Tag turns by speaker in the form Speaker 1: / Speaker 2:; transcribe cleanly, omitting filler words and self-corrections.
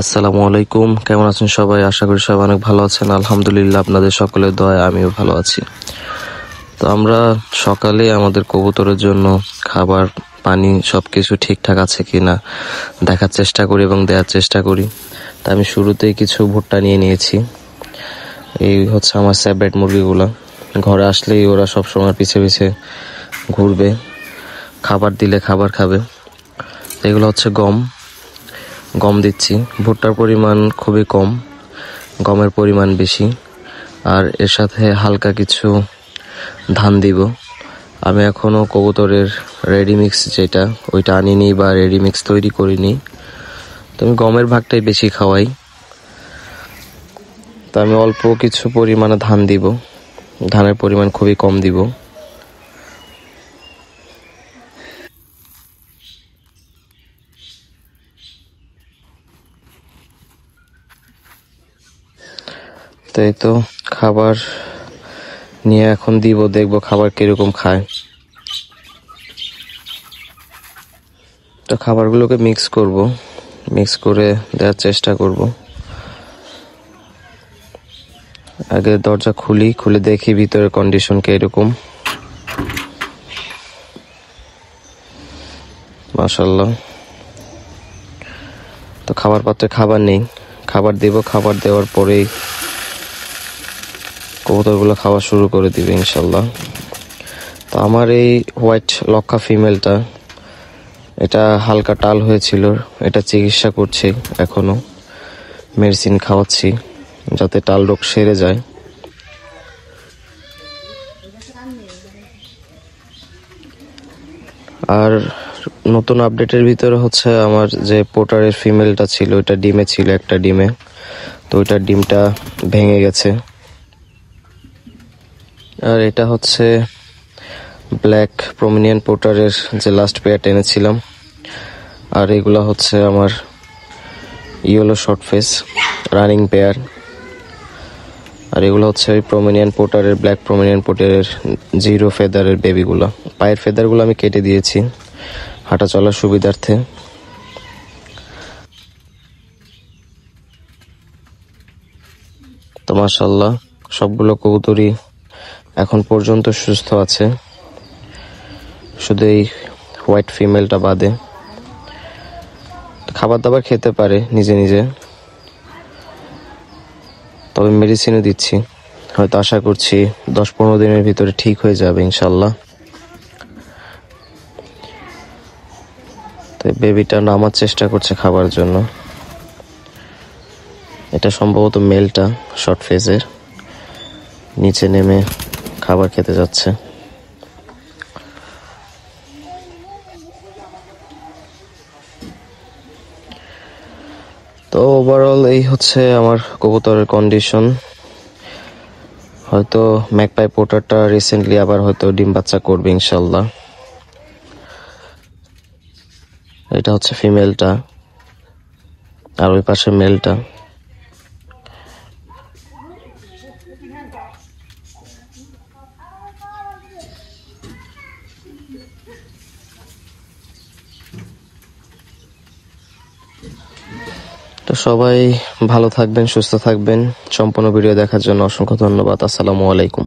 Speaker 1: আসসালামু আলাইকুম। কেমন আছেন সবাই? আশা করি সবাই অনেক ভালো আছেন। আলহামদুলিল্লাহ, আপনাদের সকলের দয়ায় আমিও ভালো আছি। তো আমরা সকালে আমাদের কবুতরের জন্য খাবার, পানি সবকিছু ঠিকঠাক আছে কিনা দেখার চেষ্টা করি এবং দেওয়ার চেষ্টা করি। তা আমি শুরুতেই কিছু ভুট্টা নিয়ে নিয়েছি। এই হচ্ছে আমার সেপারেট মুরগিগুলো। ঘরে আসলেই ওরা সবসময় পিছে পিছে ঘুরবে, খাবার দিলে খাবার খাবে। এগুলো হচ্ছে গম দিচ্ছি। ভুট্টার পরিমাণ খুবই কম, গমের পরিমাণ বেশি, আর এর সাথে হালকা কিছু ধান দিব। আমি এখনও কবুতরের রেডিমিক্স যেটা ওইটা আনিনি বা রেডিমিক্স তৈরি করিনি। তো আমি গমের ভাগটাই বেশি খাওয়াই। তো আমি অল্প কিছু পরিমাণে ধান দিব, ধানের পরিমাণ খুবই কম দিব। তো এই তো খাবার নিয়ে এখন দিব, দেখবো খাবার কিরকম খায়। তো খাবারগুলোকে মিক্স করে দেওয়ার চেষ্টা করব। আগে দরজা খুলে দেখি ভিতরের কন্ডিশন কিরকম। মাশাআল্লাহ। তো খাবার পাত্রে খাবার নেই, খাবার দেব। খাবার দেওয়ার পরেই কবুতরগুলো খাওয়া শুরু করে দিবে ইনশাল্লাহ। তো আমার এই হোয়াইট লক্ষা ফিমেলটা, এটা হালকা টাল হয়েছিল, এটা চিকিৎসা করছি, এখনো মেডিসিন খাওয়াচ্ছি যাতে টাল রোগ সেরে যায়। আর নতুন আপডেটের ভিতরে হচ্ছে আমার যে পোটারের ফিমেলটা ছিল, ওইটা ডিমে ছিল, একটা ডিমে। তো ওইটার ডিমটা ভেঙে গেছে। আর এটা হচ্ছে ব্ল্যাক প্রমিনিয়ান পোটারের যে লাস্ট পেয়ারটা এনেছিলাম। আর এগুলা হচ্ছে আমার yellow short face running pair. আর এগুলো হচ্ছে ওই ব্ল্যাক প্রমিনিয়ান পোটারের জিরো ফেদারের বেবিগুলো। পায়ের ফেদারগুলো আমি কেটে দিয়েছি হাঁটা চলার সুবিধার্থে। তো মাশাআল্লাহ, সবগুলো কবুতরই এখন পর্যন্ত সুস্থ আছে, শুধু এই হোয়াইট ফিমেলটা বাদে। খাবার দাবার খেতে পারে নিজে নিজে, তবে মেডিসিনও দিচ্ছি। হয়তো আশা করছি 10-15 দিনের ভিতরে ঠিক হয়ে যাবে ইনশাল্লাহ। তো বেবিটা নামার চেষ্টা করছে খাবার জন্য। এটা সম্ভবত মেলটা শর্ট ফেজের, নিচে নেমে খাবার খেতে যাচ্ছে। তো ওভারঅল এই হচ্ছে আমার কবুতরের কন্ডিশন। হয়তো ম্যাকপাই পোটারটা রিসেন্টলি আবার হয়তো ডিম বাচ্চা করবে ইনশাল্লাহ। এটা হচ্ছে ফিমেলটা, আর ওই পাশে মেলটা। তো সবাই ভালো থাকবেন, সুস্থ থাকবেন। সম্পূর্ণ ভিডিও দেখার জন্য অসংখ্য ধন্যবাদ। আসসালামু আলাইকুম।